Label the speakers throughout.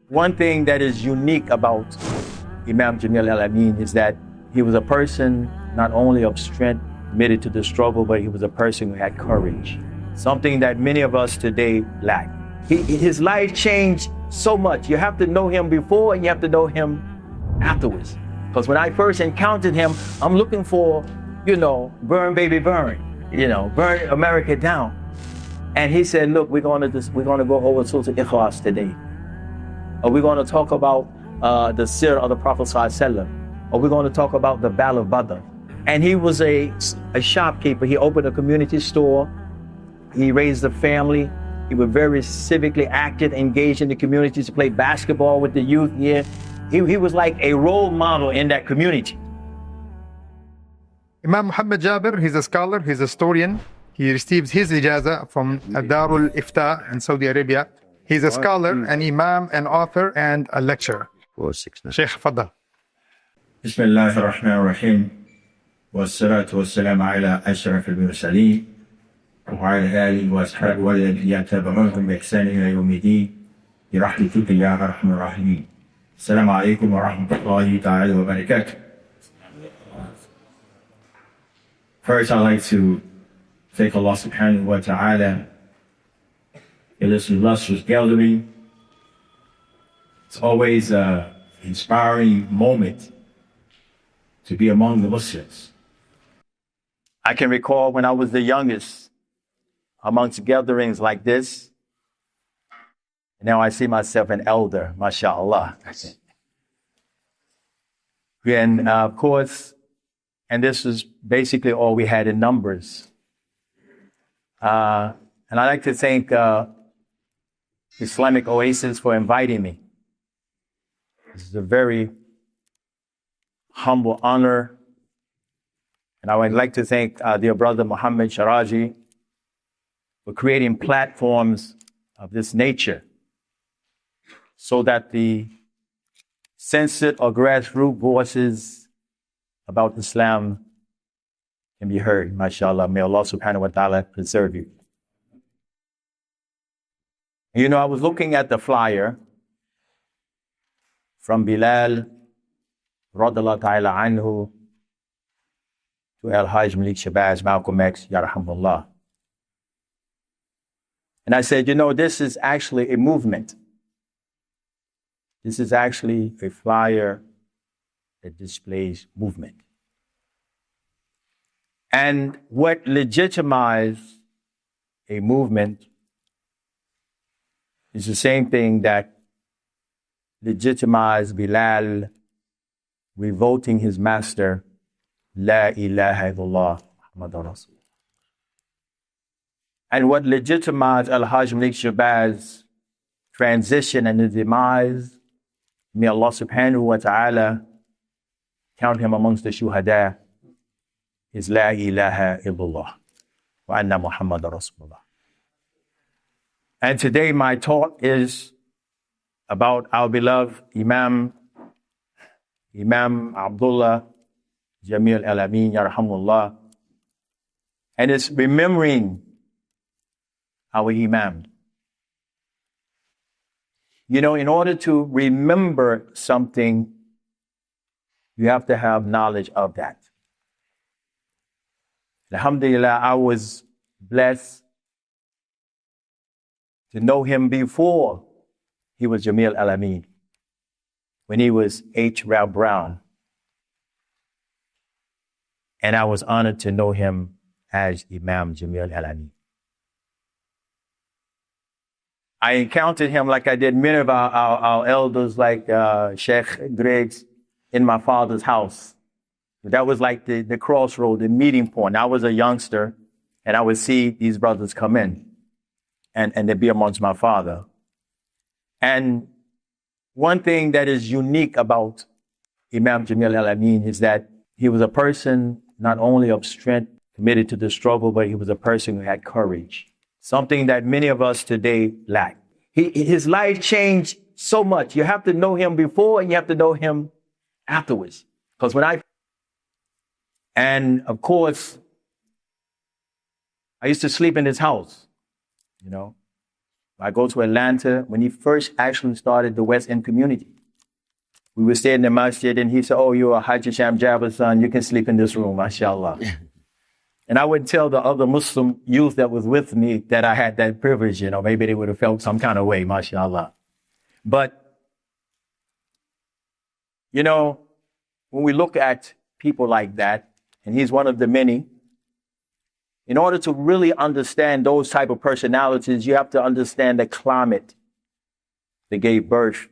Speaker 1: One thing that is unique about Imam Jamil al-Amin is that he was a person not only of strength, committed to the struggle, but he was a person who had courage. Something that many of us today lack. His life changed so much. You have to know him before and you have to know him afterwards. Because when I first encountered him, I'm looking for, burn baby burn, burn America down. And he said, look, we're gonna go over Surah Ikhlas today. Or we're gonna talk about the seerah of the Prophet ﷺ. Or we're gonna talk about the Battle of Badr. And he was a shopkeeper. He opened a community store. He raised a family. He was very civically active, engaged in the communities, to play basketball with the youth here. He was like a role model in that community.
Speaker 2: Imam Muhammad Jaaber, he's a scholar, he's a historian. He receives his ijaza from Darul Ifta in Saudi Arabia. He's a scholar, an imam, an author, and a lecturer. Sheikh, Fadal.
Speaker 3: Bismillah ar-Rahman ar-Rahim. والصلاة والسلام على أشرف المرسلين وعلى آله وأصحابه والذين يتبعونهم بإحسان إلى يوم الدين برحمتك يا أرحم الراحمين. السلام عليكم ورحمة الله تعالى وبركاته. First, I'd like to thank Allah subhanahu wa ta'ala in this illustrious gathering. It's always an inspiring moment to be among the Muslims.
Speaker 1: I can recall when I was the youngest amongst gatherings like this. Now I see myself an elder, mashallah. And of course, and this is basically all we had in numbers. And I'd like to thank Islamic Oasis for inviting me. This is a very humble honor. And I would like to thank dear brother Muhammad Sharaji for creating platforms of this nature so that the censored or grassroots voices about Islam can be heard. MashaAllah. May Allah subhanahu wa ta'ala preserve you. I was looking at the flyer from Bilal radallahu ta'ala anhu to Al-Hajj Malik Shabazz, Malcolm X, Yarhamullah. And I said, this is actually a movement. This is actually a flyer that displays movement. And what legitimizes a movement is the same thing that legitimized Bilal revolting his master, La ilaha illallah, Muhammadur Rasulullah. And what legitimized Al-Hajj Malik Shabazz transition and the demise, may Allah subhanahu wa ta'ala count him amongst the shuhada, is La ilaha illallah wa anna Muhammadur Rasulullah. And today my talk is about our beloved Imam Abdullah Jamil al-Amin, Yarhamullah. And it's remembering our Imam. In order to remember something, you have to have knowledge of that. Alhamdulillah, I was blessed to know him before he was Jamil al-Amin, when he was H. Ralph Brown. And I was honored to know him as Imam Jamil al-Amin. I encountered him like I did many of our elders, like Sheikh Griggs, in my father's house. That was like the crossroad, the meeting point. I was a youngster, and I would see these brothers come in, and they'd be amongst my father. And one thing that is unique about Imam Jamil al-Amin is that he was a person not only of strength, committed to the struggle, but he was a person who had courage. Something that many of us today lack. His life changed so much. You have to know him before and you have to know him afterwards. Because and of course, I used to sleep in his house, I go to Atlanta, when he first actually started the West End community. We were staying in the masjid and he said, oh, you're a Hajj Imam Jaaber son, you can sleep in this room, mashallah. And I would tell the other Muslim youth that was with me that I had that privilege, maybe they would have felt some kind of way, mashallah. But, when we look at people like that, and he's one of the many, in order to really understand those type of personalities, you have to understand the climate that gave birth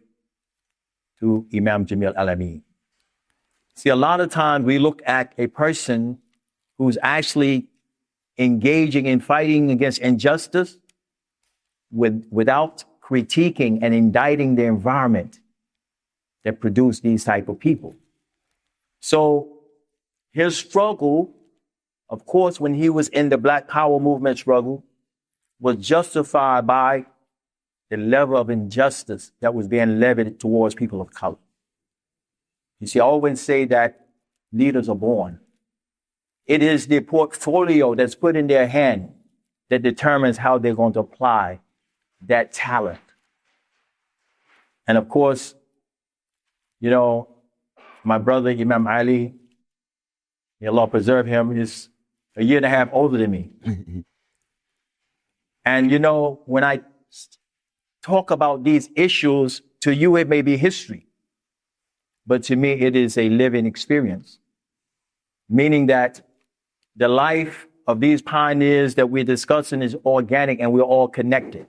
Speaker 1: to Imam Jamil al-Amin. See, a lot of times we look at a person who's actually engaging in fighting against injustice without critiquing and indicting the environment that produced these type of people. So his struggle, of course, when he was in the Black Power movement struggle, was justified by the level of injustice that was being levied towards people of color. You see, I always say that leaders are born. It is the portfolio that's put in their hand that determines how they're going to apply that talent. And of course, my brother, Imam Ali, may Allah preserve him, is a year and a half older than me. And when I talk about these issues, to you it may be history, but to me it is a living experience. Meaning that the life of these pioneers that we're discussing is organic and we're all connected.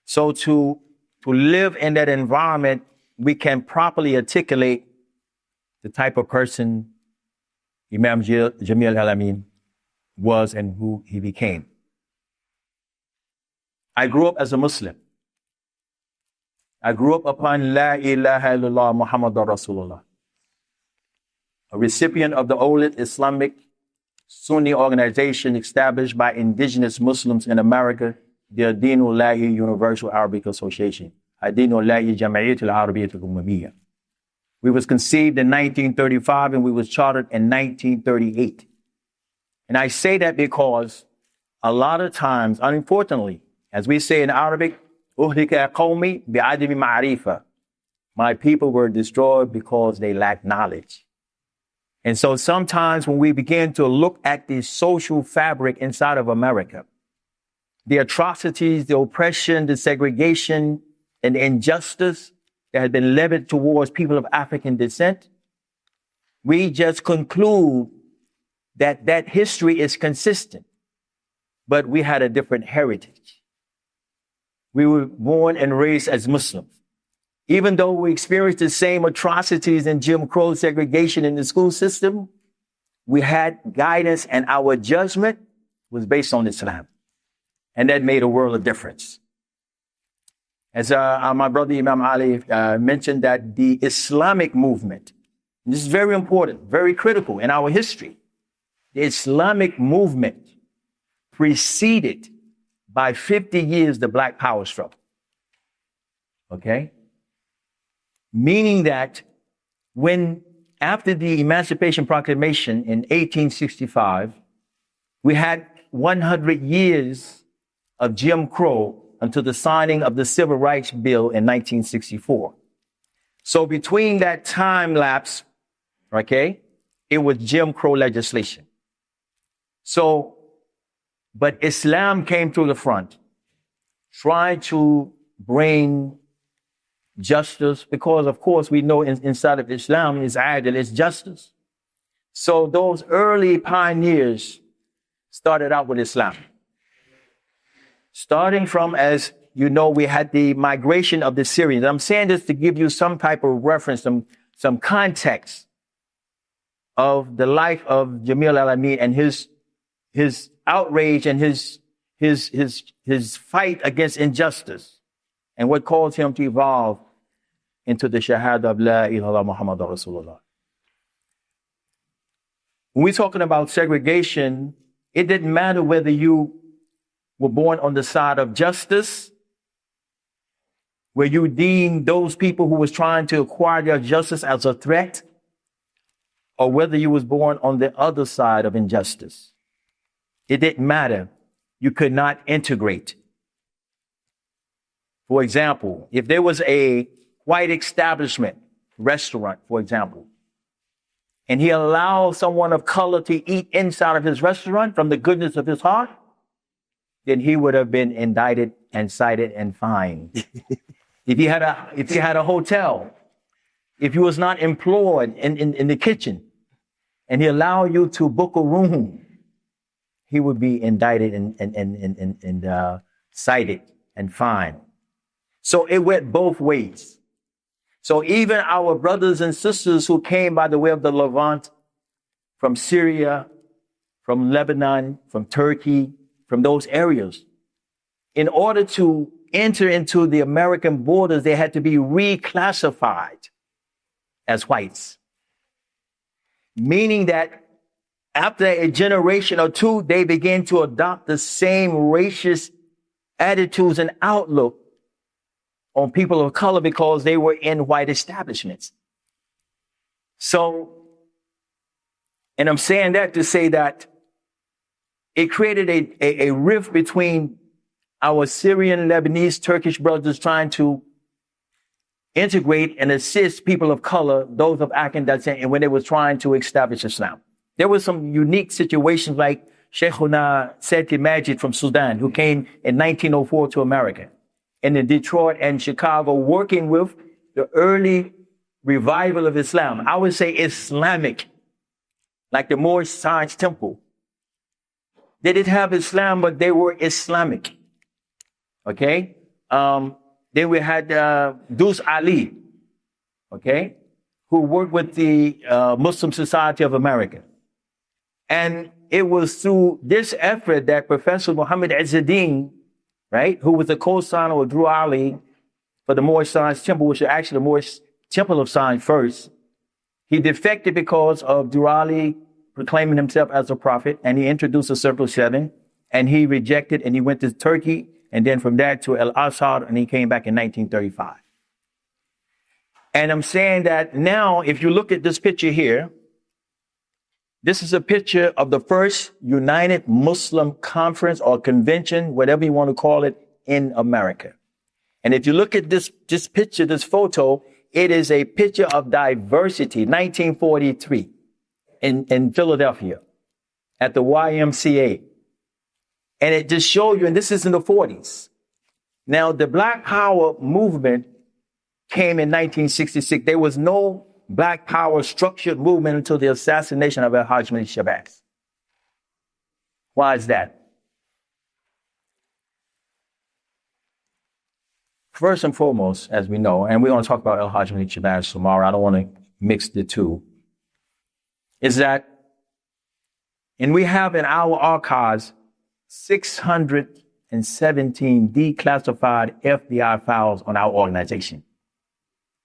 Speaker 1: So to live in that environment, we can properly articulate the type of person Imam Jamil al-Amin was and who he became. I grew up as a Muslim. I grew up upon La ilaha illallah Muhammadur Rasulullah, a recipient of the oldest Islamic Sunni organization established by indigenous Muslims in America, the Adin-ul-Lahi Universal Arabic Association, Adin-ul-Lahi Jam'iyyat al-Arabiyyat al-Ummiyya. We was conceived in 1935 and we was chartered in 1938. And I say that because a lot of times, unfortunately, as we say in Arabic, "Uhlika qawmi bi'adami ma'rifa." My people were destroyed because they lacked knowledge. And so sometimes when we begin to look at the social fabric inside of America, the atrocities, the oppression, the segregation, and the injustice that had been levied towards people of African descent, we just conclude that that history is consistent, but we had a different heritage. We were born and raised as Muslims. Even though we experienced the same atrocities and Jim Crow segregation in the school system, we had guidance and our judgment was based on Islam. And that made a world of difference. As my brother Imam Ali mentioned, that the Islamic movement, this is very important, very critical in our history. The Islamic movement preceded by 50 years the Black Power struggle. Okay? Meaning that when, after the Emancipation Proclamation in 1865, we had 100 years of Jim Crow until the signing of the Civil Rights Bill in 1964. So between that time lapse, okay, it was Jim Crow legislation. So, but Islam came through the front, trying to bring justice, because of course we know inside of Islam is adil, is justice. So those early pioneers started out with Islam. Starting from, as you know, we had the migration of the Syrians. I'm saying this to give you some type of reference, some context of the life of Jamil al-Amin and his outrage and his fight against injustice and what caused him to evolve into the Shahada of La ilaha Muhammadur Rasulullah. When we're talking about segregation, it didn't matter whether you were born on the side of justice, where you deemed those people who was trying to acquire their justice as a threat, or whether you was born on the other side of injustice. It didn't matter. You could not integrate. For example, if there was a white establishment, restaurant, for example, and he allowed someone of color to eat inside of his restaurant from the goodness of his heart, then he would have been indicted and cited and fined. If he had a hotel, if he was not employed in the kitchen, and he allowed you to book a room, he would be indicted and cited and fined. So it went both ways. So even our brothers and sisters who came by the way of the Levant, from Syria, from Lebanon, from Turkey, from those areas, in order to enter into the American borders, they had to be reclassified as whites. Meaning that after a generation or two, they began to adopt the same racist attitudes and outlook on people of color because they were in white establishments. So, and I'm saying that to say that it created a rift between our Syrian, Lebanese, Turkish brothers trying to integrate and assist people of color, those of African descent, and when they were trying to establish Islam. There were some unique situations like Sheikhuna Seti Majid from Sudan, who came in 1904 to America, and in Detroit and Chicago, working with the early revival of Islam. I would say Islamic, like the Moorish Science Temple. They didn't have Islam, but they were Islamic. Okay? Then we had Dus Ali, okay, who worked with the Muslim Society of America. And it was through this effort that Professor Muhammad Izzuddin, right, who was the co-signer of Drew Ali for the Moorish Science Temple, which is actually the Moorish Temple of Science first. He defected because of Drew Ali proclaiming himself as a prophet, and he introduced the Circle 7, and he rejected, and he went to Turkey, and then from that to Al-Azhar, and he came back in 1935. And I'm saying that now, if you look at this picture here, this is a picture of the first United Muslim Conference or convention, whatever you want to call it, in America. And if you look at this picture, this photo, it is a picture of diversity, 1943 in Philadelphia at the YMCA. And it just shows you, and this is in the 40s. Now, the Black Power movement came in 1966. There was no Black Power structured movement until the assassination of Al-Hajj Malik Shabazz. Why is that? First and foremost, as we know, and we're going to talk about Al-Hajj Malik Shabazz tomorrow, I don't want to mix the two, is that, and we have in our archives 617 declassified FBI files on our organization,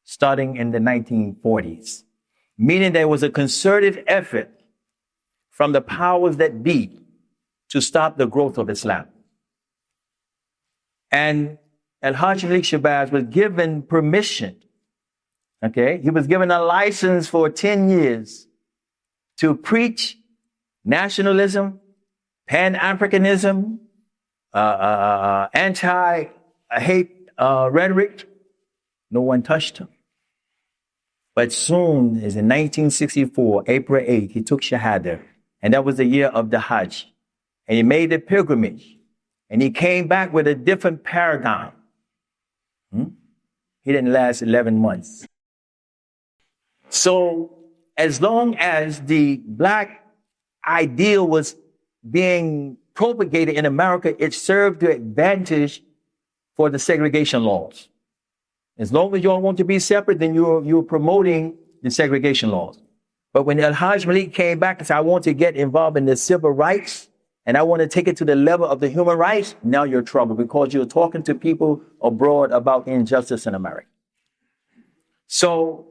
Speaker 1: starting in the 1940s, meaning there was a concerted effort from the powers that be to stop the growth of Islam. And Al-Hajj Malik Shabazz was given permission, okay? He was given a license for 10 years to preach nationalism, Pan-Africanism, anti-hate rhetoric. No one touched him. But soon as in 1964, April 8th, he took Shahada. And that was the year of the Hajj. And he made the pilgrimage. And he came back with a different paradigm. He didn't last 11 months. So as long as the Black ideal was being propagated in America, it served to advantage for the segregation laws. As long as you don't want to be separate, then you're promoting the segregation laws. But when Al-Hajj Malik came back and said, I want to get involved in the civil rights, and I want to take it to the level of the human rights, now you're in trouble because you're talking to people abroad about injustice in America. So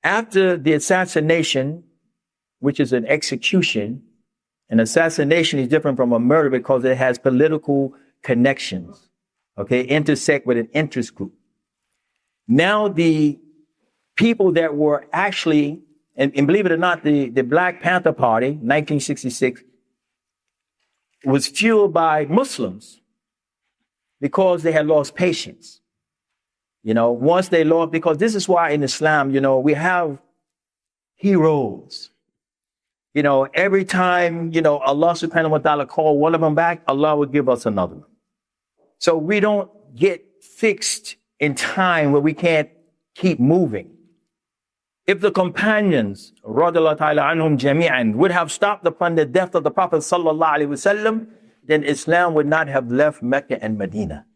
Speaker 1: after the assassination, which is an execution, an assassination is different from a murder because it has political connections, okay, intersect with an interest group. Now the people that were actually, and believe it or not, the Black Panther Party, 1966, was fueled by Muslims. because they had lost patience. Once they lost, because this is why in Islam, we have heroes. Every time, Allah subhanahu wa ta'ala call one of them back, Allah will give us another one. So we don't get fixed in time where we can't keep moving. If the companions, radiyallahu ta'ala anhum jami'an, would have stopped upon the death of the Prophet sallallahu alaihi wasallam, then Islam would not have left Mecca and Medina.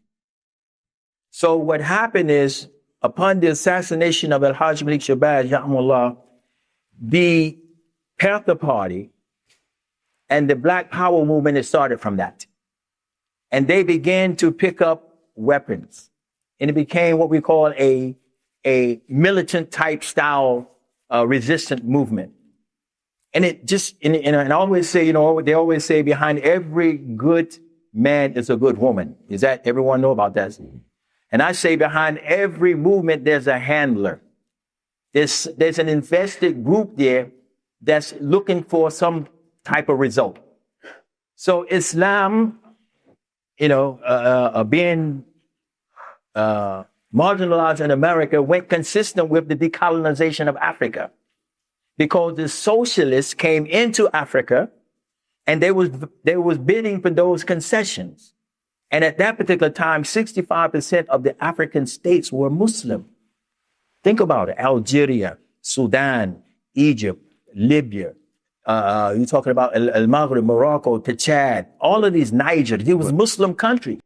Speaker 1: So what happened is, upon the assassination of Al-Hajj Malik Shabazz, Yahmullah, the Panther Party and the Black Power movement, it started from that. And they began to pick up weapons. And it became what we call a militant type style resistant movement. And it just, and I always say, they always say behind every good man is a good woman. Is that, everyone know about that? And I say behind every movement, there's a handler. There's an invested group there that's looking for some type of result. So Islam, being marginalized in America, went consistent with the decolonization of Africa, because the socialists came into Africa and they was bidding for those concessions. And at that particular time, 65% of the African states were Muslim. Think about it: Algeria, Sudan, Egypt, Libya. You're talking about Al-Maghrib, Morocco, to Chad, all of these, Niger. It was Muslim country.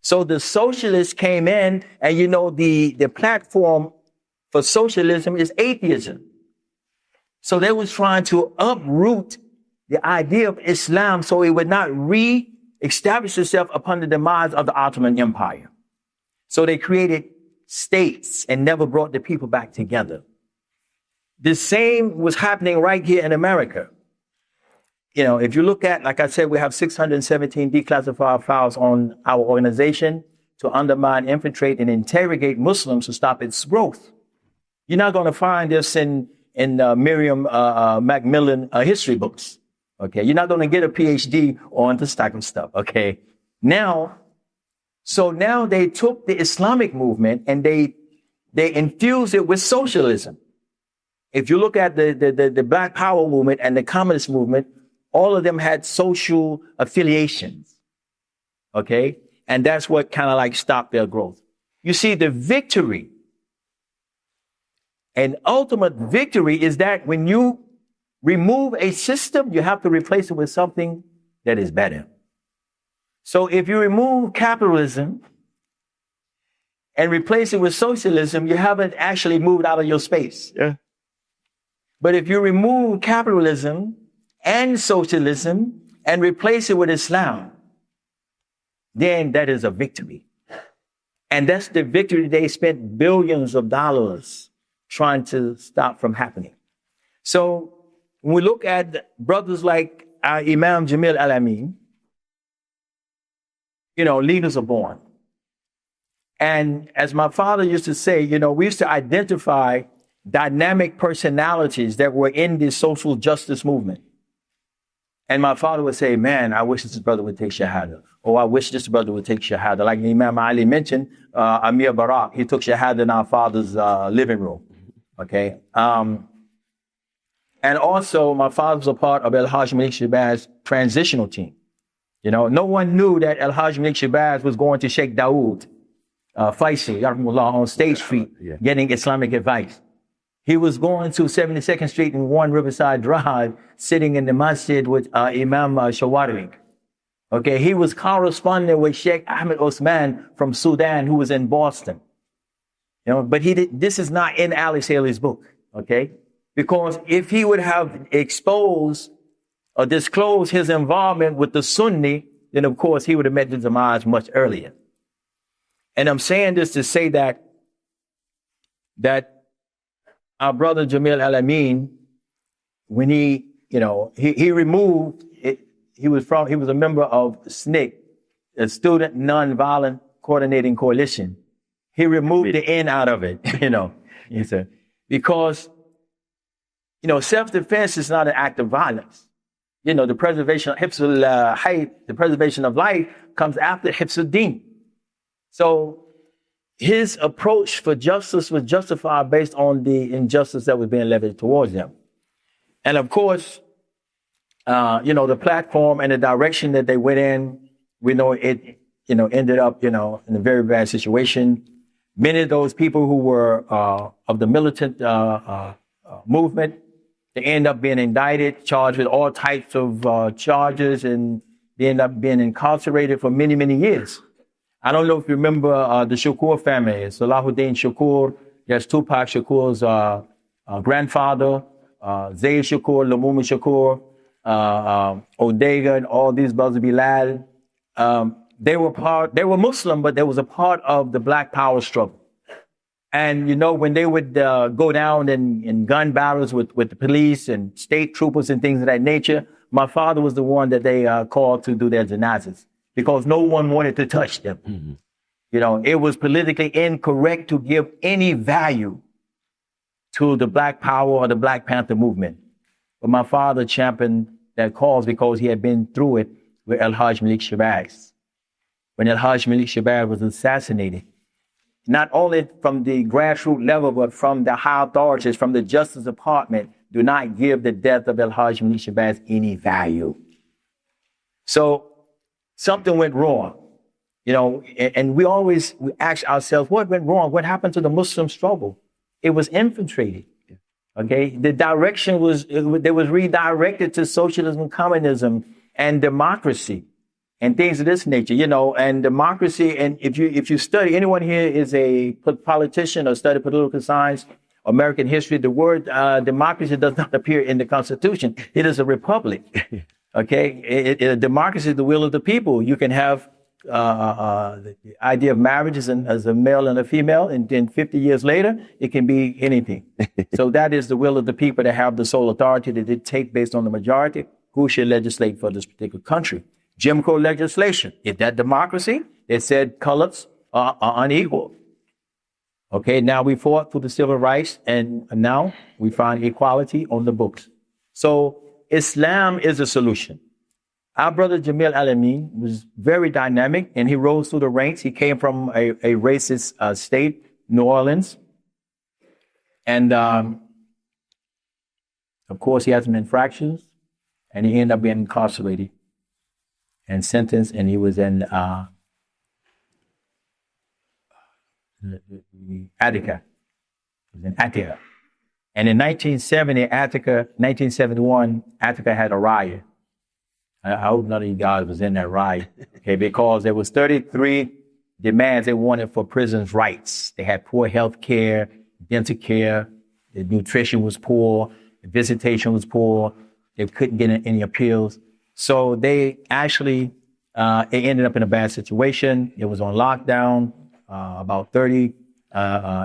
Speaker 1: So the socialists came in, and the platform for socialism is atheism. So they was trying to uproot the idea of Islam so it would not re-establish itself upon the demise of the Ottoman Empire. So they created states and never brought the people back together. The same was happening right here in America. If you look at, like I said, we have 617 declassified files on our organization to undermine, infiltrate, and interrogate Muslims to stop its growth. You're not going to find this in Miriam Macmillan history books. Okay, you're not going to get a PhD on this type of stuff. Okay, now they took the Islamic movement and they infused it with socialism. If you look at the Black Power movement and the Communist movement, all of them had social affiliations. Okay, and that's what kind of like stopped their growth. You see, the victory and ultimate victory is that when you remove a system, you have to replace it with something that is better. So if you remove capitalism and replace it with socialism, you haven't actually moved out of your space. Yeah. But if you remove capitalism and socialism and replace it with Islam, then that is a victory. And that's the victory they spent billions of dollars trying to stop from happening. So when we look at brothers like Imam Jamil al-Amin, leaders are born. And as my father used to say, we used to identify dynamic personalities that were in the social justice movement. And my father would say, man, I wish this brother would take Shahada. Or I wish this brother would take Shahada. Like Imam Ali mentioned, Amir Barak, he took Shahada in our father's living room. Okay. And also, my father was a part of Al-Hajj Malik Shabazz's transitional team. No one knew that Al-Hajj Malik Shabazz was going to Sheikh Dawood Faisi, on State Street, getting Islamic advice. He was going to 72nd Street and 1 Riverside Drive, sitting in the masjid with Imam Shawari. Okay, he was corresponding with Sheikh Ahmed Osman from Sudan, who was in Boston. But this is not in Ali Saleh's book, okay? Because if he would have exposed or disclosed his involvement with the Sunni, then of course he would have met the demise much earlier. And I'm saying this to say that our brother Jamil al-Amin, when he removed it, he was a member of SNCC, a Student Nonviolent Coordinating Coalition. He removed the N out of it, because, self-defense is not an act of violence. the preservation of the preservation of life comes after hifzul din. So his approach for justice was justified based on the injustice that was being levied towards them. And of course, the platform and the direction that they went in, we know it, ended up, in a very bad situation. Many of those people who were of the militant movement, they end up being indicted, charged with all types of charges, and they end up being incarcerated for many, many years. I don't know if you remember the Shakur family. Salahuddin Shakur, there's Tupac Shakur's grandfather, Zayd Shakur, Lamuma Shakur, Odega, and all these brothers, Bilal. They were Muslim, but they was a part of the Black Power struggle. And, when they would go down in gun battles with the police and state troopers and things of that nature, my father was the one that they called to do their janazas because no one wanted to touch them. Mm-hmm. It was politically incorrect to give any value to the Black Power or the Black Panther movement. But my father championed that cause because he had been through it with Al-Hajj Malik Shabazz. When Al-Hajj Malik Shabazz was assassinated, not only from the grassroots level, but from the high authorities, from the Justice Department, do not give the death of Al-Hajj Malik Shabazz any value. So something went wrong, and we ask ourselves, what went wrong? What happened to the Muslim struggle? It was infiltrated. Okay, the direction was redirected to socialism, communism, and democracy, and things of this nature. And democracy. And if you study, anyone here is a politician or study political science, American history. The word democracy does not appear in the Constitution. It is a republic. Okay, democracy is the will of the people. You can have the idea of marriage as a male and a female, and then 50 years later, it can be anything. So that is the will of the people to have the sole authority to dictate based on the majority who should legislate for this particular country. Jim Crow legislation, is that democracy? They said colors are unequal. Okay, now we fought for the civil rights, and now we find equality on the books. So Islam is a solution. Our brother Jamil al-Amin was very dynamic, and he rose through the ranks. He came from a racist state, New Orleans. And of course, he had some infractions, and he ended up being incarcerated and sentenced, and he was in Attica. He was in Attica. And in 1971, Attica had a riot. I hope none of you guys was in that riot, okay, because there was 33 demands they wanted for prisoners' rights. They had poor health care, dental care, the nutrition was poor, the visitation was poor, they couldn't get any appeals. So they actually, it ended up in a bad situation. It was on lockdown, about 30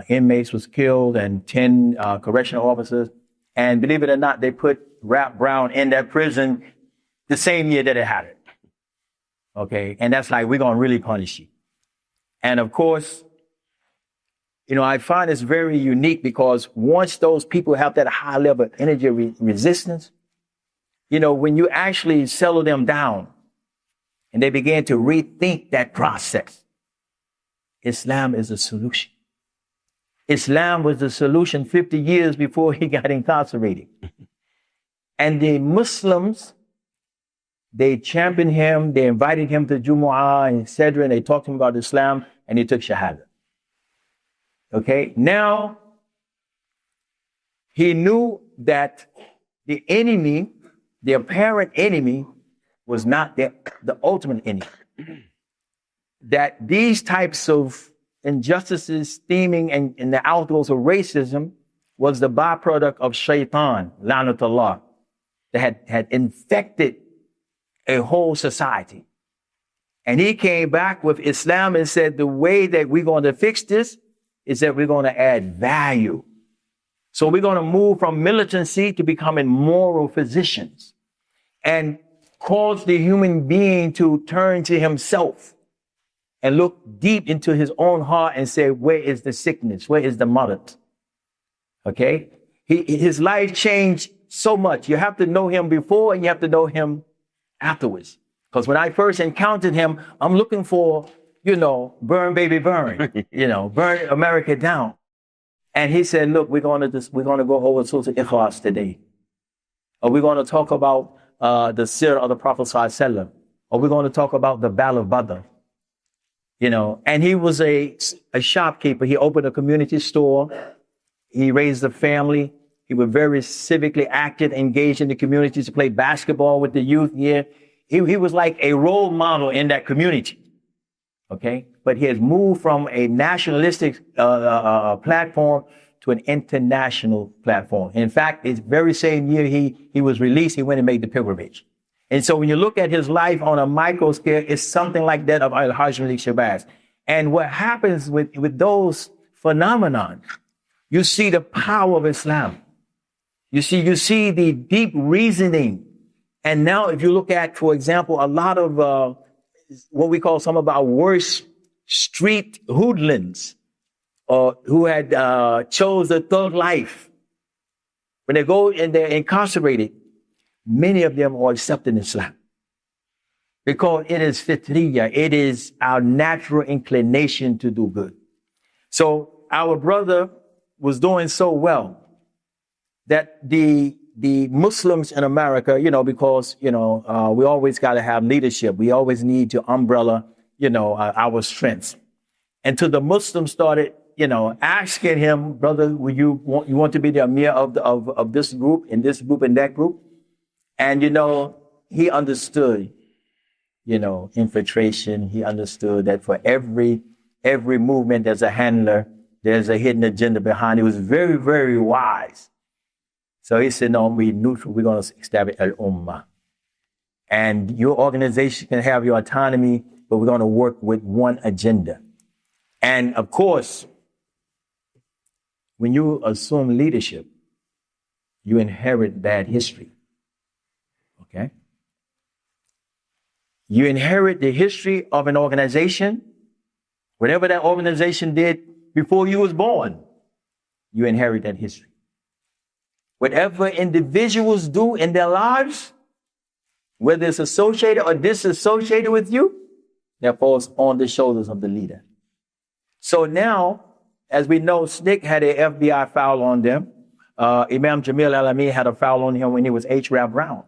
Speaker 1: inmates was killed and 10 correctional officers. And believe it or not, they put Rap Brown in that prison the same year that it happened. Okay, and that's like, we're going to really punish you. And of course, I find it's very unique because once those people have that high level of energy resistance, when you actually settle them down and they begin to rethink that process, Islam is a solution. Islam was the solution 50 years before he got incarcerated. And the Muslims, they championed him, they invited him to Jumu'ah and etc. And they talked to him about Islam, and he took Shahada. Okay, now he knew that the enemy, the apparent enemy, was not the ultimate enemy. That these types of injustices stemming in the outgrowths of racism was the byproduct of shaitan, la'natullah, that had infected a whole society. And he came back with Islam and said, the way that we're going to fix this is that we're going to add value. So we're going to move from militancy to becoming moral physicians and cause the human being to turn to himself and look deep into his own heart and say, where is the sickness? Where is the marad? Okay? His life changed so much. You have to know him before and you have to know him afterwards. Because when I first encountered him, I'm looking for, burn, baby, burn, burn America down. And he said, look, we're going to go over Surah Ikhlas today. Or we're going to talk about the seerah of the Prophet Sallallahu Alaihi Wasallam. Or we're going to talk about the Battle of Badr. And he was a shopkeeper. He opened a community store. He raised a family. He was very civically active, engaged in the community to play basketball with the youth here. He was like a role model in that community. Okay? But he has moved from a nationalistic platform to an international platform. In fact, the very same year he was released, he went and made the pilgrimage. And so when you look at his life on a micro scale, it's something like that of Al-Hajj Malik Shabazz. And what happens with those phenomenon, you see the power of Islam. You see the deep reasoning. And now if you look at, for example, a lot of what we call some of our worst street hoodlums, who had chose the thug life, when they go and they're incarcerated, many of them are accepting Islam. Because it is fitriya, it is our natural inclination to do good. So our brother was doing so well that the Muslims in America, because, we always got to have leadership. We always need to umbrella, our strengths. And to the Muslims started, asking him, brother, you want to be the Amir of this group, and this group, and that group? And, he understood, infiltration. He understood that for every movement, there's a handler, there's a hidden agenda behind it. He was very, very wise. So he said, no, we're neutral. We're going to establish al-Ummah. And your organization can have your autonomy, but we're going to work with one agenda. And of course, when you assume leadership, you inherit bad history. Okay? You inherit the history of an organization. Whatever that organization did before you was born, you inherit that history. Whatever individuals do in their lives, whether it's associated or disassociated with you, that falls on the shoulders of the leader. So now, as we know, SNCC had an FBI file on them. Imam Jamil al-Amin had a file on him when he was H. Rap Brown.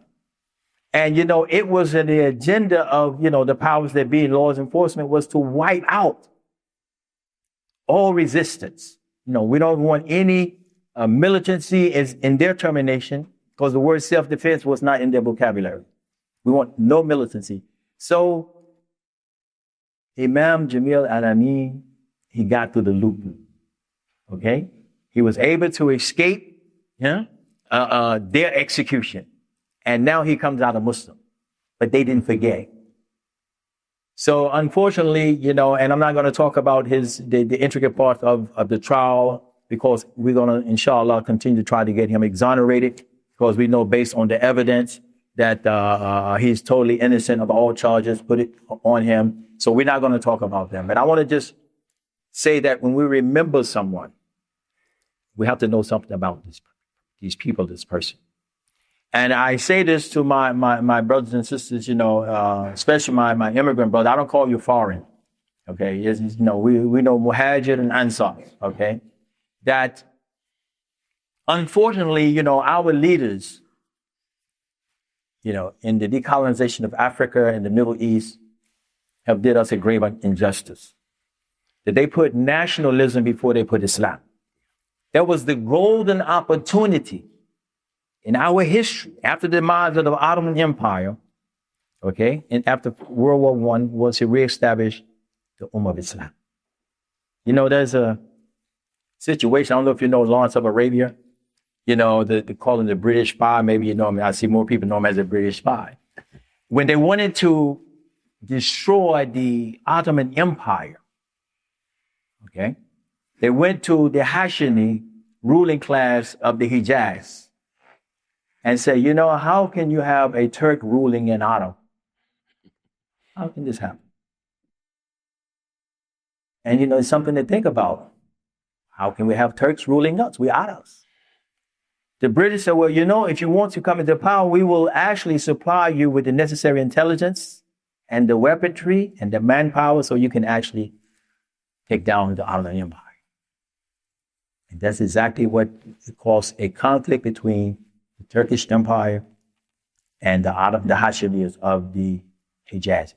Speaker 1: And, it was in the agenda of, the powers that be, laws enforcement, was to wipe out all resistance. We don't want any militancy is in their termination, because the word self-defense was not in their vocabulary. We want no militancy. So Imam Jamil al-Amin, he got through the loop. Okay? He was able to escape their execution. And now he comes out a Muslim. But they didn't forget. So unfortunately, and I'm not going to talk about the intricate part of the trial, because we're going to, inshallah, continue to try to get him exonerated, because we know based on the evidence that he's totally innocent of all charges put it on him. So we're not going to talk about them. But I want to just say that when we remember someone, we have to know something about these people, this person. And I say this to my brothers and sisters, especially my immigrant brother. I don't call you foreign, okay? We know Muhajir and Ansar, okay? That unfortunately, our leaders, in the decolonization of Africa and the Middle East have did us a grave injustice. That they put nationalism before they put Islam. That was the golden opportunity in our history after the demise of the Ottoman Empire, okay, and after World War I, was to reestablish the Ummah of Islam. There's a situation, I don't know if you know Lawrence of Arabia, they call him the British spy. Maybe you know him. I see more people know him as a British spy. When they wanted to destroy the Ottoman Empire, okay, they went to the Hashemi ruling class of the Hijaz and said, how can you have a Turk ruling in Ottoman? How can this happen? And it's something to think about. How can we have Turks ruling us? We Arabs. The British said, well, you know, if you want to come into power, we will actually supply you with the necessary intelligence and the weaponry and the manpower so you can actually take down the Ottoman Empire. And that's exactly what caused a conflict between the Turkish Empire and the Hashemites of the Hijaz.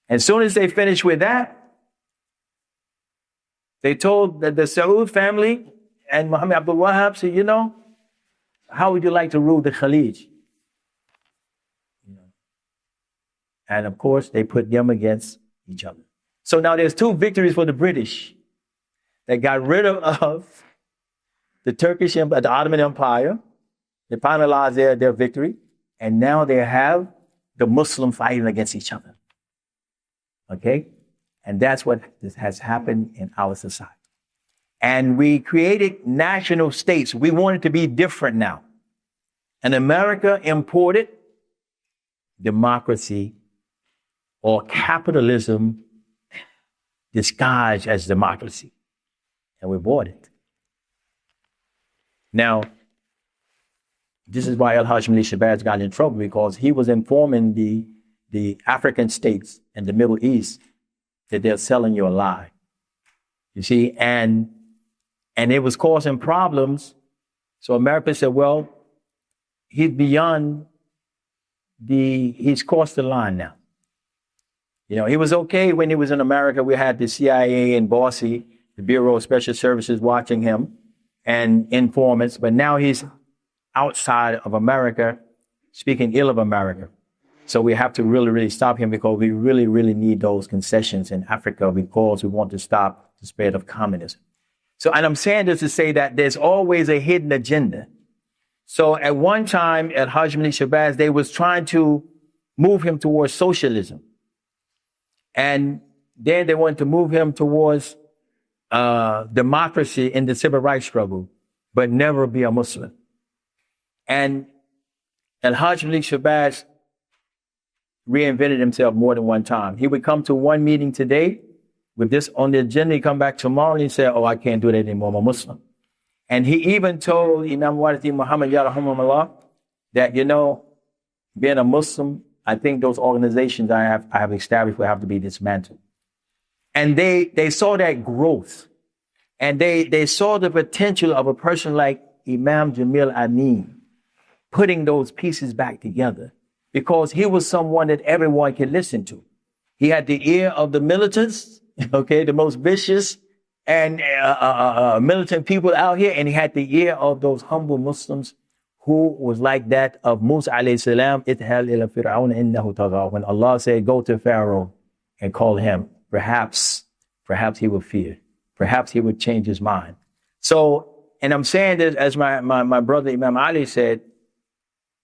Speaker 1: As soon as they finished with that, they told that the Saud family and Muhammad Abdul Wahab said, you know, how would you like to rule the Khalij? And of course, they put them against each other. So now there's two victories for the British. They got rid of the Turkish Empire, the Ottoman Empire. They finalized their victory. And now they have the Muslim fighting against each other. Okay? And that's what has happened in our society. And we created national states. We wanted to be different now. And America imported democracy or capitalism disguised as democracy. And we bought it. Now, this is why Al-Hajj Malik Shabazz got in trouble, because he was informing the African states and the Middle East that they're selling you a lie. You see, and it was causing problems. So America said, well, he's crossed the line now. You know, he was okay when he was in America. We had the CIA and Bossy, the Bureau of Special Services watching him and informants, but now he's outside of America speaking ill of America. So we have to really, really stop him, because we really, really need those concessions in Africa, because we want to stop the spread of communism. So, and I'm saying this to say that there's always a hidden agenda. So at one time at Hajj Malik Shabazz, they was trying to move him towards socialism. And then they wanted to move him towards democracy in the civil rights struggle, but never be a Muslim. And Al-Hajj Malik Shabazz reinvented himself more than one time. He would come to one meeting today with this on the agenda. He'd come back tomorrow and he'd say, oh, I can't do that anymore, I'm a Muslim. And he even told Imam Muhammad Jaaber that, you know, being a Muslim, I think those organizations I have established will have to be dismantled. And they saw that growth. And they saw the potential of a person like Imam Jamil al-Amin putting those pieces back together, because he was someone that everyone could listen to. He had the ear of the militants, okay, the most vicious and militant people out here, and he had the ear of those humble Muslims who was like that of Musa alayhi salam, idhal ila fir'aun innahu tagha. When Allah said, go to Pharaoh and call him, perhaps he would fear. Perhaps he would change his mind. So, and I'm saying this as my brother Imam Ali said,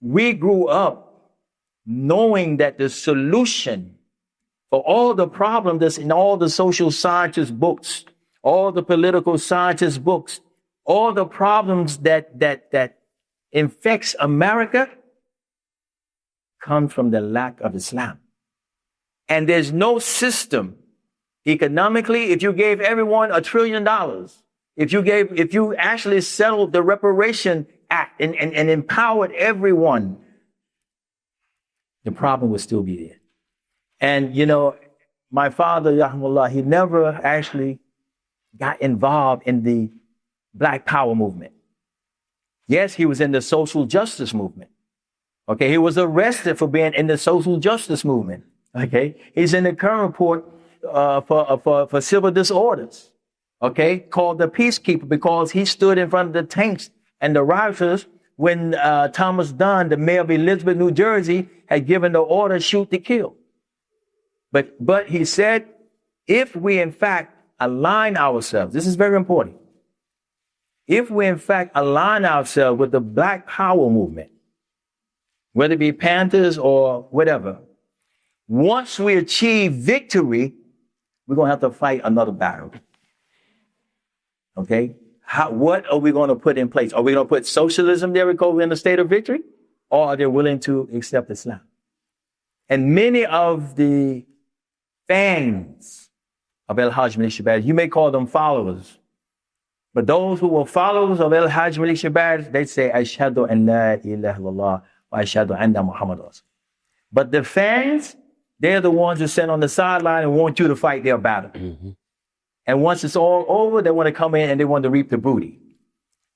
Speaker 1: we grew up knowing that the solution for all the problems that's in all the social scientist books, all the political scientist books, all the problems that infects America come from the lack of Islam. And there's no system economically. If you gave everyone $1 trillion, if you actually settled the Reparation Act and empowered everyone, the problem would still be there. And, you know, my father, Yahmullah, he never actually got involved in the Black Power movement. Yes, he was in the social justice movement. Okay, he was arrested for being in the social justice movement. Okay, he's in the current report for civil disorders. Okay, called the Peacekeeper, because he stood in front of the tanks and the rioters when Thomas Dunn, the mayor of Elizabeth, New Jersey, had given the order, shoot to kill. But he said, if we in fact align ourselves, this is very important. If we in fact align ourselves with the Black Power movement, whether it be Panthers or whatever, once we achieve victory, we're going to have to fight another battle. Okay? What are we going to put in place? Are we going to put socialism there in the state of victory? Or are they willing to accept Islam? And many of the fans of Al-Hajj Malik Shabazz, you may call them followers, But those who were followers of Al-Hajj Malik Jaaber, they say, Ashhadu an la ilaha illallah wa ashhadu anna Muhammad Rasul. But the fans, they're the ones who sit on the sideline and want you to fight their battle. Mm-hmm. And once it's all over, they want to come in and they want to reap the booty.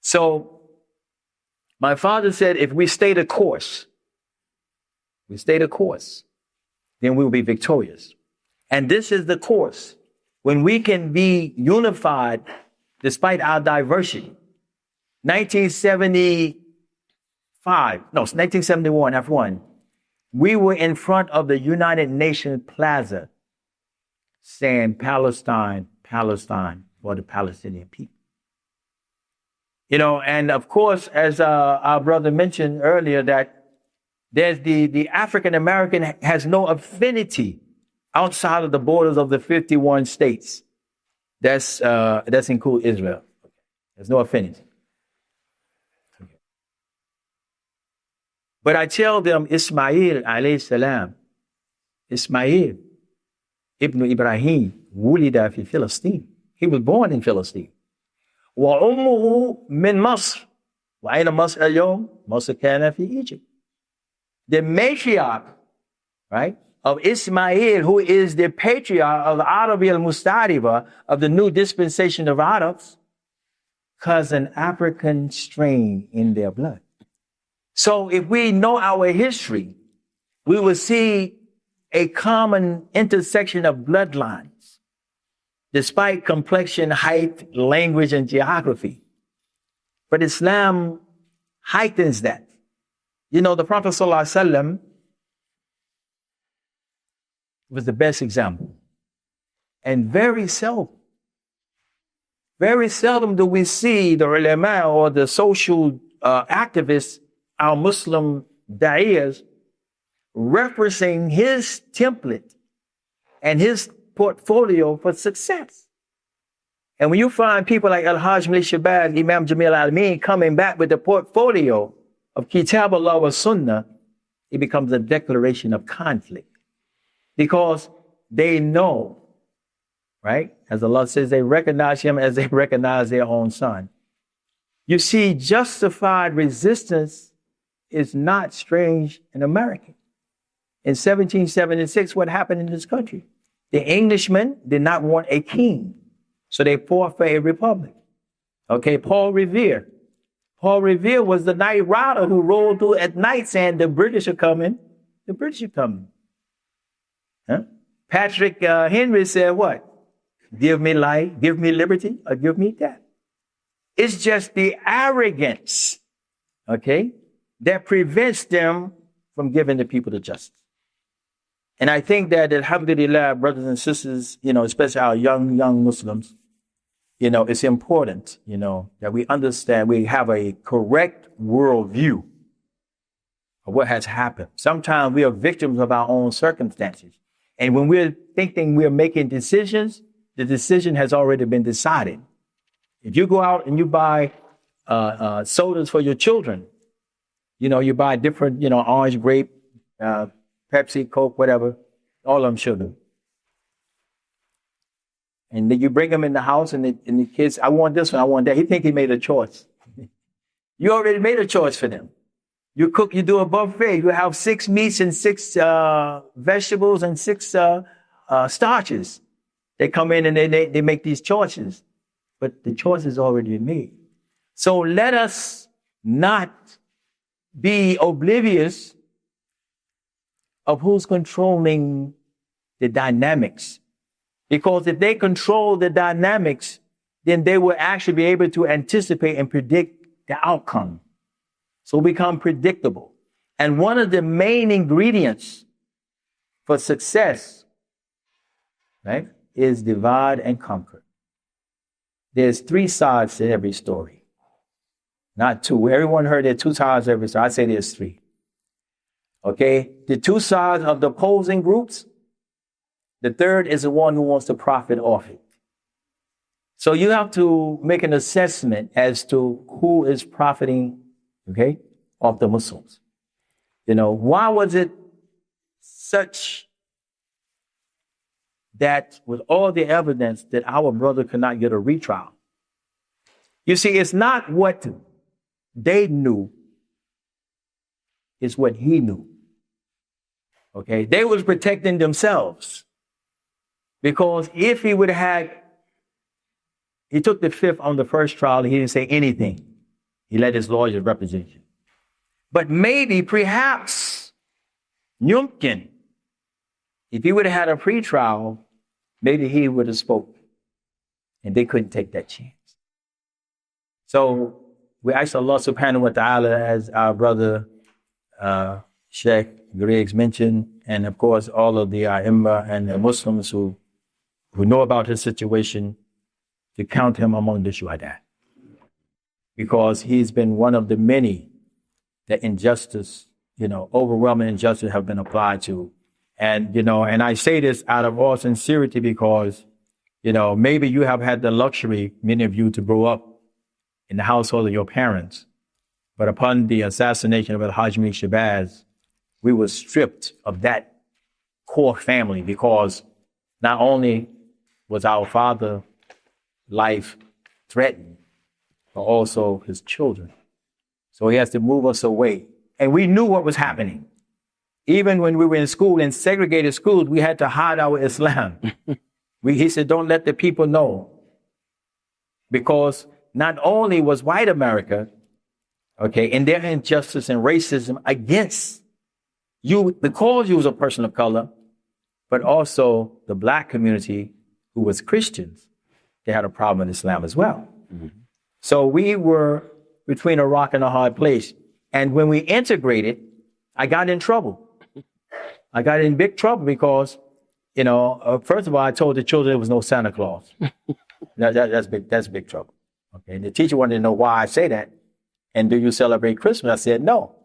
Speaker 1: So my father said, if we stay the course, then we will be victorious. And this is the course. When we can be unified despite our diversity. 1971, F1, we were in front of the United Nations Plaza saying Palestine, Palestine for the Palestinian people. You know, and of course, as our brother mentioned earlier, that there's the African American has no affinity outside of the borders of the 51 states. That's include Israel. There's no affinity. Okay. But I tell them, Ismail alayhi salam, Ismail ibn Ibrahim, wulida fi Palestine. He was born in Palestine. Wa ummuhu min Masr. Wa ayna Masr al-yawm? Masr kana fi Egypt. The matriarch, right, of Ismail, who is the patriarch of the Arabi al-Mustariba, of the new dispensation of Arabs, has an African strain in their blood. So if we know our history, we will see a common intersection of bloodlines, despite complexion, height, language, and geography. But Islam heightens that. You know, the Prophet ﷺ was the best example. And very seldom do we see the ulama or the social activists, our Muslim da'iyas, referencing his template and his portfolio for success. And when you find people like Al-Hajj Malik Jaaber, Imam Jamil al-Amin coming back with the portfolio of Kitab Allah wa Sunnah, it becomes a declaration of conflict. Because they know, right? As Allah says, they recognize him as they recognize their own son. You see, justified resistance is not strange in America. In 1776, what happened in this country? The Englishmen did not want a king, so they fought for a republic. Okay, Paul Revere. Paul Revere was the night rider who rolled through at night saying, the British are coming, the British are coming. Huh? Patrick Henry said what? Give me life, give me liberty, or give me death. It's just the arrogance, okay, that prevents them from giving the people the justice. And I think that, alhamdulillah, brothers and sisters, you know, especially our young Muslims, you know, it's important, you know, that we understand, we have a correct worldview of what has happened. Sometimes we are victims of our own circumstances. And when we're thinking we're making decisions, the decision has already been decided. If you go out and you buy sodas for your children, you know, you buy different, you know, orange, grape, Pepsi, Coke, whatever, all of them sugar. And then you bring them in the house and the kids, I want this one, I want that. He think he made a choice. You already made a choice for them. You cook, you do a buffet. You have 6 meats and 6 vegetables and 6 starches. They come in and they make these choices. But the choice is already made. So let us not be oblivious of who's controlling the dynamics. Because if they control the dynamics, then they will actually be able to anticipate and predict the outcome. So become predictable. And one of the main ingredients for success, right, is divide and conquer. There's 3 sides to every story, not 2. Everyone heard there are 2 sides to every story. I say there's 3. Okay, the 2 sides of the opposing groups. The third is the one who wants to profit off it. So you have to make an assessment as to who is profiting, okay, of the Muslims. You know, why was it such that with all the evidence that our brother could not get a retrial? You see, it's not what they knew, it's what he knew. Okay, they was protecting themselves. Because if he would have had, he took the fifth on the first trial, he didn't say anything. He let his lawyers represent him. But maybe, perhaps, Yumkin, if he would have had a pre-trial, maybe he would have spoken. And they couldn't take that chance. So we ask Allah subhanahu wa ta'ala, as our brother Sheikh Griggs mentioned, and of course all of the Imam and the Muslims who know about his situation, to count him among the shuhada. Because he's been one of the many that injustice, overwhelming injustice have been applied to. And, and I say this out of all sincerity because, maybe you have had the luxury, many of you, to grow up in the household of your parents. But upon the assassination of Al-Hajj Malik Shabazz, we were stripped of that core family because not only was our father life threatened, but also his children. So he has to move us away. And we knew what was happening. Even when we were in school, in segregated schools, we had to hide our Islam. He said, don't let the people know. Because not only was white America, in their injustice and racism against you, because you was a person of color, but also the black community who was Christians, they had a problem with Islam as well. Mm-hmm. So we were between a rock and a hard place. And when we integrated, I got in trouble. I got in big trouble because, first of all, I told the children there was no Santa Claus. That's big trouble. Okay, and the teacher wanted to know why I say that. And do you celebrate Christmas? I said no.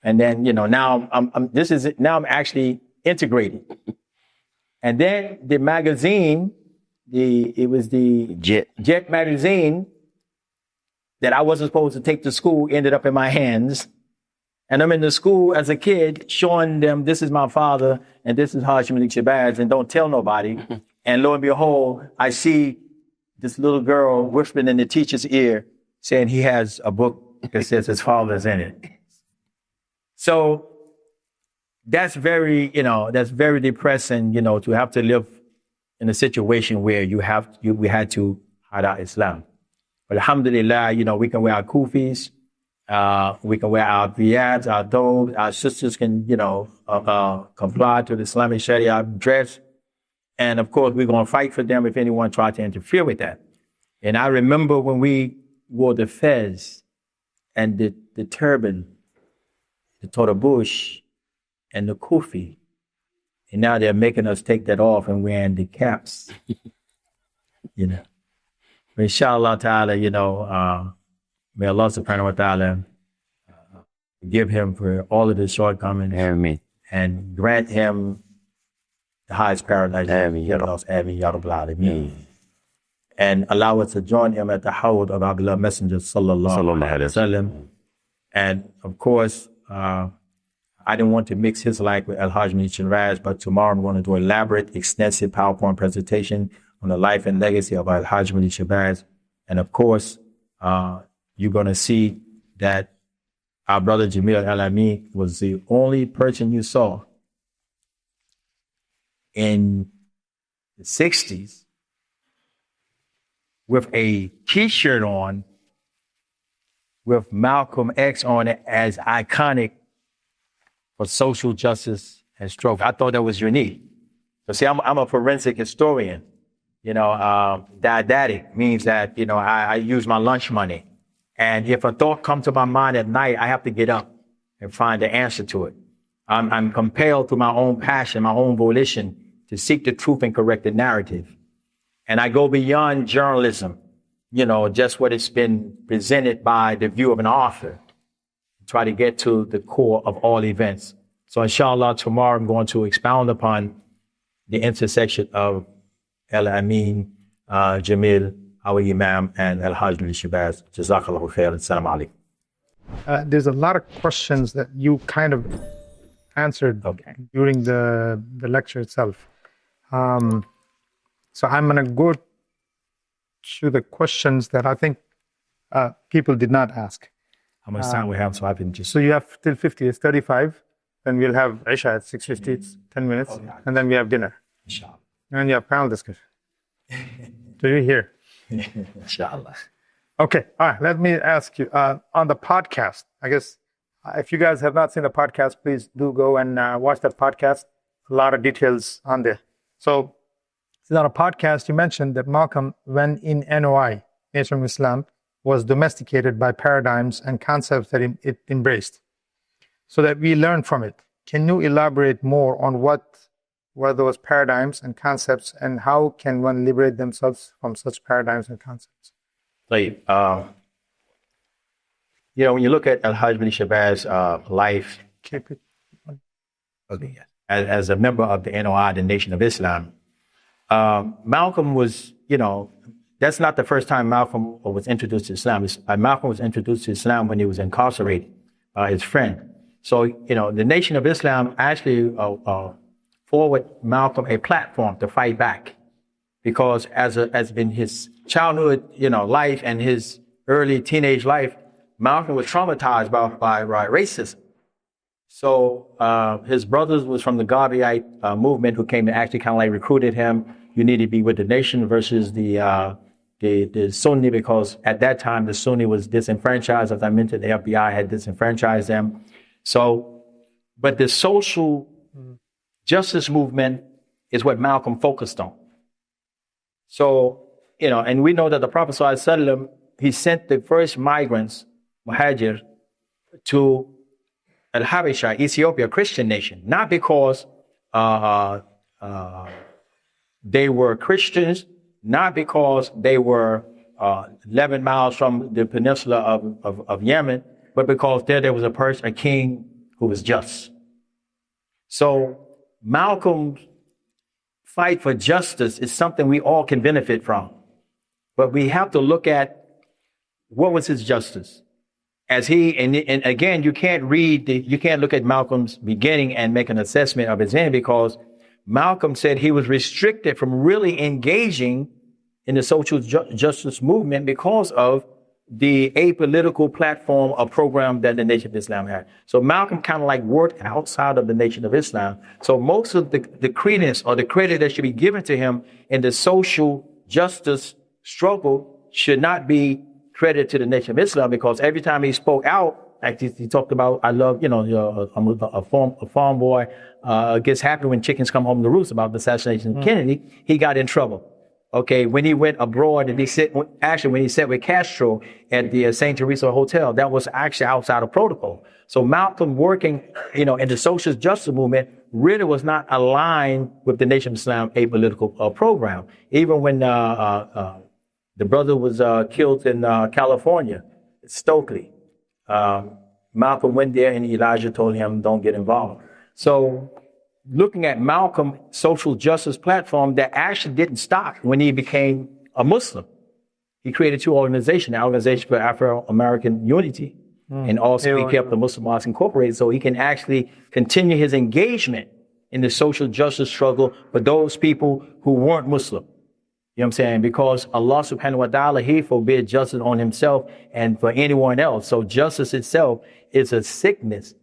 Speaker 1: And then, now I'm actually integrated. And then the magazine, it was the Jet magazine that I wasn't supposed to take to school ended up in my hands. And I'm in the school as a kid showing them, this is my father and this is Hajj Malik Shabazz, and don't tell nobody. And lo and behold, I see this little girl whispering in the teacher's ear saying he has a book that says his father's in it. So that's very depressing, to have to live in a situation where we had to hide our Islam. But alhamdulillah, we can wear our kufis, we can wear our riyadhs, our dobes, our sisters can, comply to the Islamic Sharia dress. And of course, we're going to fight for them if anyone tries to interfere with that. And I remember when we wore the fez and the turban, the totabush, and the kufi. And now they're making us take that off and wearing the caps. But inshallah ta'ala, may Allah subhanahu wa ta'ala forgive him for all of his shortcomings.
Speaker 4: Ameen.
Speaker 1: And grant him the highest paradise. Ameen. Ya Rabbal Alameen. And allow us to join him at the hawd of our beloved Messenger sallallahu alaihi wasallam. And of course, I didn't want to mix his life with Al-Hajj Malik Shabazz, but tomorrow I'm going to do an elaborate, extensive PowerPoint presentation on the life and legacy of Al-Hajj Malik Shabazz. And of course, you're going to see that our brother Jamil al-Amin was the only person you saw in the 60s with a T-shirt on with Malcolm X on it as iconic for social justice and struggle. I thought that was unique. So see, I'm a forensic historian. Didactic means that, I use my lunch money. And if a thought comes to my mind at night, I have to get up and find the answer to it. I'm compelled through my own passion, my own volition to seek the truth and correct the narrative. And I go beyond journalism, just what it's been presented by the view of an author. Try to get to the core of all events. So inshallah, tomorrow I'm going to expound upon the intersection of al-Amin, Jamil, our Imam, and Al-Hajj Malik Shabazz. Jazakallahu khair. Assalamu alaikum.
Speaker 2: There's a lot of questions that you kind of answered during the lecture itself. So I'm going to go to the questions that I think people did not ask.
Speaker 1: How much time we have, so I can just...
Speaker 2: So you have till 50, it's 35. Then we'll have Isha at 6:50, it's 10 minutes. And then we have dinner.
Speaker 1: Inshallah.
Speaker 2: And you have panel discussion. So you're here.
Speaker 1: Inshallah.
Speaker 2: Okay, all right, let me ask you, on the podcast, I guess, if you guys have not seen the podcast, please do go and watch that podcast. A lot of details on there. So, on a podcast, you mentioned that Malcolm, when in NOI, Nation of Islam, was domesticated by paradigms and concepts that it embraced, so that we learn from it. Can you elaborate more on what were those paradigms and concepts, and how can one liberate themselves from such paradigms and concepts?
Speaker 1: Like, when you look at Al-Hajj bin Shabaaz's life, as a member of the NOI, the Nation of Islam, Malcolm was, that's not the first time Malcolm was introduced to Islam. Malcolm was introduced to Islam when he was incarcerated by his friend. So, the Nation of Islam actually forwarded Malcolm a platform to fight back, because as in his childhood, life and his early teenage life, Malcolm was traumatized by racism. So his brothers was from the Garveyite movement, who came and actually kind of like recruited him. You need to be with the nation versus the Sunni, because at that time the Sunni was disenfranchised. As I mentioned, the FBI had disenfranchised them. So, but the social justice movement is what Malcolm focused on. So, and we know that the Prophet ﷺ, he sent the first migrants, Muhajir, to Al-Habasha, Ethiopia, a Christian nation, not because they were Christians, not because they were 11 miles from the peninsula of Yemen, but because there was a king who was just. So Malcolm's fight for justice is something we all can benefit from. But we have to look at what was his justice. And again, you can't look at Malcolm's beginning and make an assessment of his end, because Malcolm said he was restricted from really engaging in the social justice movement because of the apolitical platform or program that the Nation of Islam had. So Malcolm kind of like worked outside of the Nation of Islam. So most of the credence or the credit that should be given to him in the social justice struggle should not be credited to the Nation of Islam, because every time he spoke out, like he talked about, I love, I'm a farm boy gets happy when chickens come home to roost, about the assassination of Kennedy, he got in trouble. Okay, when he went abroad and when he sat with Castro at the St. Teresa Hotel, that was actually outside of protocol. So Malcolm working, in the social justice movement really was not aligned with the Nation of Islam apolitical program. Even when the brother was killed in California, Stokely, Malcolm went there and Elijah told him, don't get involved. So looking at Malcolm's social justice platform, that actually didn't stop when he became a Muslim. He created two organizations, the Organization for Afro-American Unity, and also he kept the Muslim Mosque Incorporated, so he can actually continue his engagement in the social justice struggle for those people who weren't Muslim. You know what I'm saying? Because Allah subhanahu wa ta'ala, he forbid justice on himself and for anyone else. So justice itself is a sickness,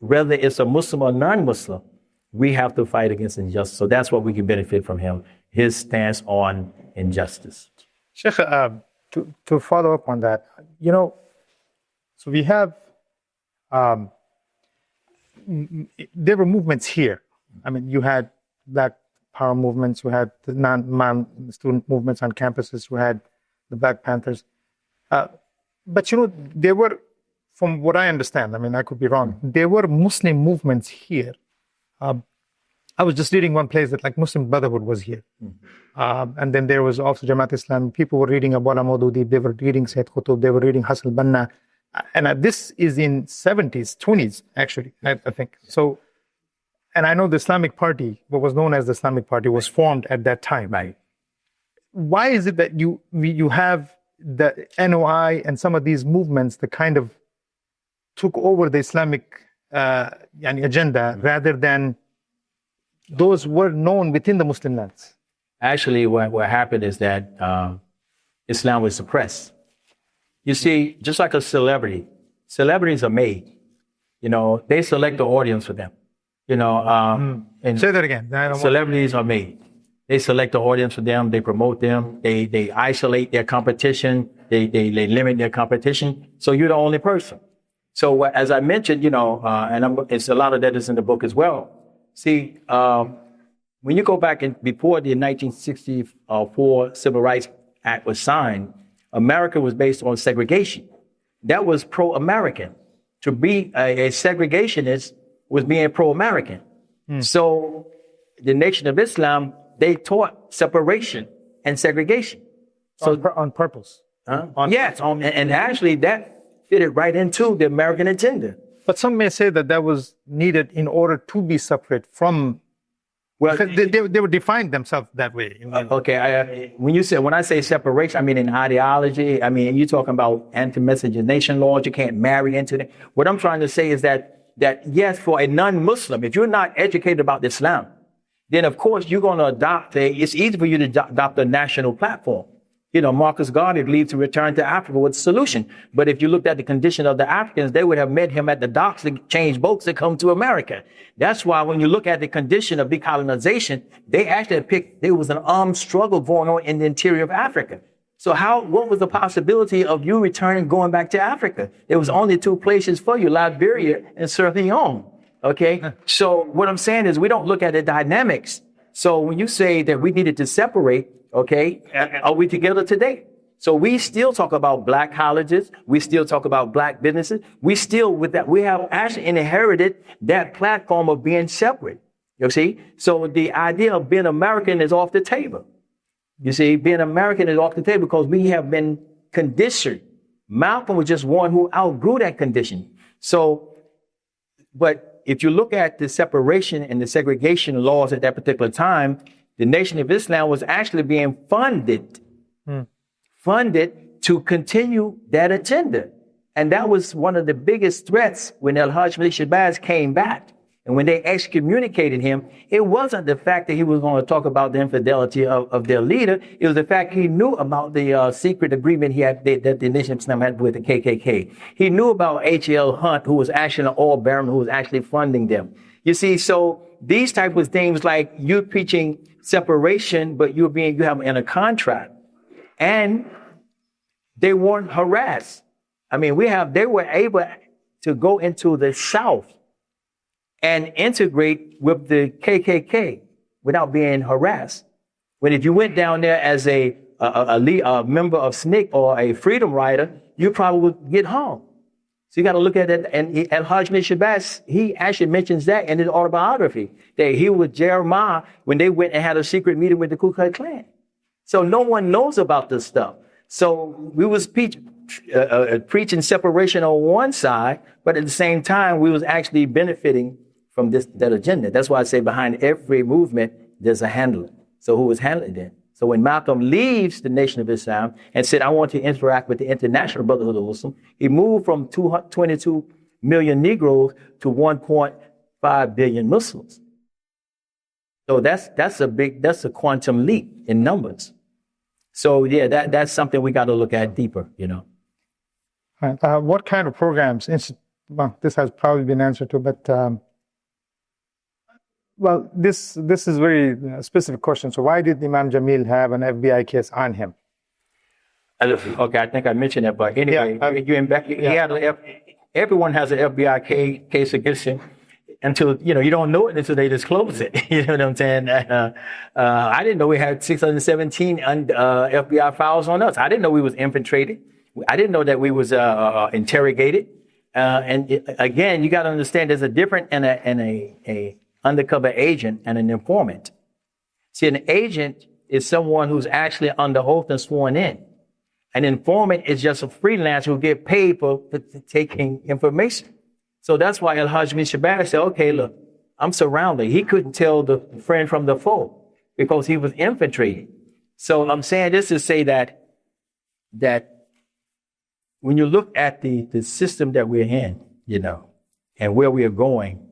Speaker 1: whether it's a Muslim or non-Muslim. We have to fight against injustice. So that's what we can benefit from him, his stance on injustice.
Speaker 2: Sheikh, to follow up on that, so we have, there were movements here. I mean, you had Black Power movements, you had the non-student movements on campuses, you had the Black Panthers. But, there were, from what I understand, I mean, I could be wrong, there were Muslim movements here. I was just reading one place that like Muslim Brotherhood was here. And then there was also Jamaat Islam. People were reading Abu al-Maududi, they were reading Sayyid Qutb, they were reading Hassan Banna. And this is in 70s, 20s, actually, I think. So, and I know the Islamic Party, what was known as the Islamic Party, was formed at that time.
Speaker 1: Right.
Speaker 2: Why is it that you have the NOI and some of these movements that kind of took over the Islamic agenda rather than those were known within the Muslim lands? Actually,
Speaker 1: what happened is that Islam was suppressed. You see, just like a celebrity, celebrities are made. You know, they select the audience for them. You know, and
Speaker 2: Say that again.
Speaker 1: celebrities are made. They select the audience for them. They promote them. They isolate their competition. They limit their competition. So you're the only person. So as I mentioned, you know, it's a lot of that is in the book as well. See, when you go back before the 1964 Civil Rights Act was signed, America was based on segregation. That was pro-American. To be a segregationist was being pro-American. So the Nation of Islam, they taught separation and segregation. So
Speaker 2: on purpose.
Speaker 1: Yes, and actually that fitted right into the American agenda.
Speaker 2: But some may say that was needed in order to be separate from. Well, they would define themselves that way.
Speaker 1: Okay, when I say separation, I mean in ideology. I mean, you're talking about anti-miscegenation laws. You can't marry into that. What I'm trying to say is that yes, for a non-Muslim, if you're not educated about Islam, then of course you're going to adopt it's easy for you to adopt a national platform. You know, Marcus Garvey believed to return to Africa was the solution. But if you looked at the condition of the Africans, they would have met him at the docks to change boats to come to America. That's why when you look at the condition of decolonization, they actually there was an armed struggle going on in the interior of Africa. So what was the possibility of you returning, going back to Africa? There was only two places for you, Liberia and Sierra Leone. Okay. So what I'm saying is we don't look at the dynamics. So when you say that we needed to separate, okay, are we together today? So we still talk about black colleges. We still talk about black businesses. We have actually inherited that platform of being separate. You see? So the idea of being American is off the table. You see, being American is off the table because we have been conditioned. Malcolm was just one who outgrew that condition. So, but if you look at the separation and the segregation laws at that particular time, the Nation of Islam was actually being funded to continue that agenda. And that was one of the biggest threats when Al-Hajj Malik Shabazz came back. And when they excommunicated him, it wasn't the fact that he was going to talk about the infidelity of their leader. It was the fact he knew about the secret agreement that the Nation of Islam had with the KKK. He knew about H.L. Hunt, who was actually an oil baron, who was actually funding them. You see, so these type of things like you preaching separation, but you have in a contract, and they weren't harassed. I mean, they were able to go into the South and integrate with the KKK without being harassed. When if you went down there as a member of SNCC or a freedom rider, you probably would get hung. So you got to look at it. And Al-Hajj Malik Shabazz, he actually mentions that in his autobiography, that he was Jeremiah when they went and had a secret meeting with the Ku Klux Klan. So no one knows about this stuff. So we was preaching separation on one side, but at the same time, we was actually benefiting from that agenda. That's why I say behind every movement, there's a handler. So who was handling it? So when Malcolm leaves the Nation of Islam and said, I want to interact with the International Brotherhood of Muslims, he moved from 22 million Negroes to 1.5 billion Muslims. So that's a quantum leap in numbers. So yeah, that's something we got to look at deeper, you know.
Speaker 2: What kind of programs? Well, this has probably been answered to, but well, this is a very specific question. So why did Imam Jamil have an FBI case on him?
Speaker 1: Okay, I think I mentioned that, but anyway, everyone has an FBI case against him until, you don't know it until they disclose it. You know what I'm saying? I didn't know we had 617 FBI files on us. I didn't know we was infiltrated. I didn't know that we was interrogated. Again, you got to understand there's a difference in a undercover agent and an informant. See, an agent is someone who's actually under oath and sworn in. An informant is just a freelancer who get paid for taking information. So that's why Al-Hajj Malik Shabazz said, okay, look, I'm surrounded. He couldn't tell the friend from the foe because he was infiltrated. So I'm saying this to say that when you look at the system that we're in, and where we are going,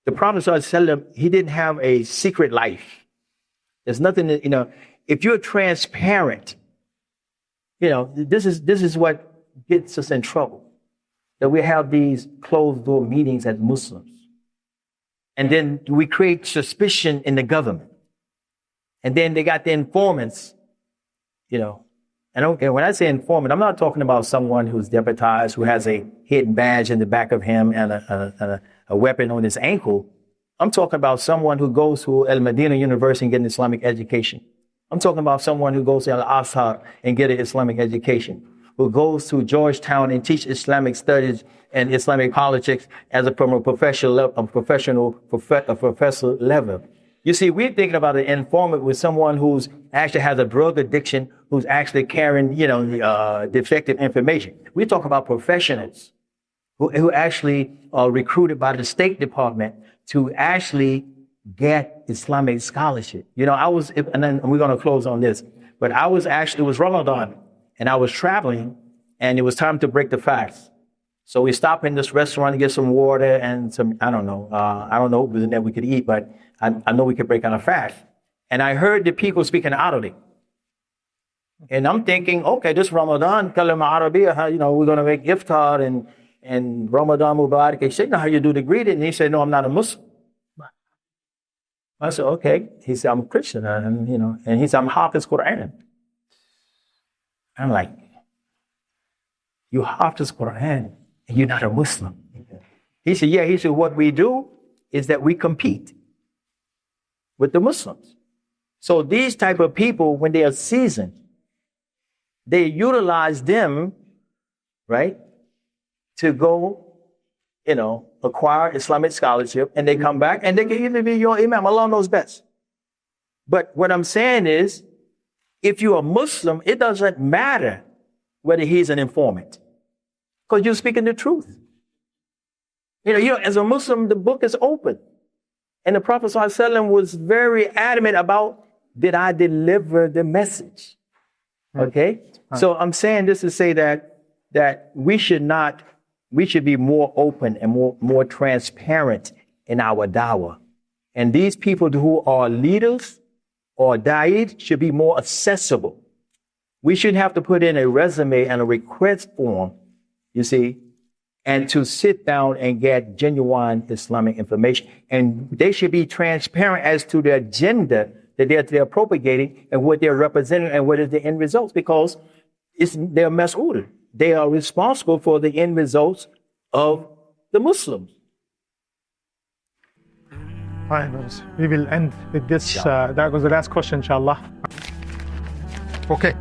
Speaker 1: the Prophet ﷺ, he didn't have a secret life. There's nothing that, if you're transparent, This is what gets us in trouble. That we have these closed door meetings as Muslims. And then we create suspicion in the government. And then they got the informants, And when I say informant, I'm not talking about someone who's deputized, who has a hidden badge in the back of him and a weapon on his ankle. I'm talking about someone who goes to Al Medina University and get an Islamic education. I'm talking about someone who goes to Al Azhar and get an Islamic education, who goes to Georgetown and teach Islamic studies and Islamic politics from a professional professor level. You see, we're thinking about an informant with someone who's actually has a drug addiction, who's actually carrying, defective information. We talk about professionals who actually are recruited by the State Department to actually get Islamic scholarship. And then we're going to close on this, but it was Ramadan, and I was traveling, and it was time to break the fast. So we stopped in this restaurant to get some water and some, I don't know that we could eat, but I know we could break on a fast. And I heard the people speaking Arabic. And I'm thinking, okay, this Ramadan, kalima Arabiya, we're going to make iftar and Ramadan Mubarak. He said, how you do the greeting? And he said, no, I'm not a Muslim. I said, okay. He said, I'm a Christian. And he said, I'm Hafiz Quran. I'm like, you Hafiz Quran and you're not a Muslim. He said, yeah. He said, what we do is that we compete with the Muslims. So these type of people, when they are seasoned, they utilize them, right, to go, acquire Islamic scholarship, and they come back and they can even be your imam. Allah knows best. But what I'm saying is, if you're a Muslim, it doesn't matter whether he's an informant, because you're speaking the truth. As a Muslim, the book is open. And the Prophet ﷺ was very adamant about, did I deliver the message? Okay? So I'm saying this to say that we should be more open and more transparent in our dawah. And these people who are leaders or da'id should be more accessible. We shouldn't have to put in a resume and a request form, you see, and to sit down and get genuine Islamic information. And they should be transparent as to the agenda that they're propagating and what they're representing and what is the end results, because they're mas'oul. They are responsible for the end results of the Muslims.
Speaker 2: All right, brothers. We will end with this. That was the last question, inshallah. Okay.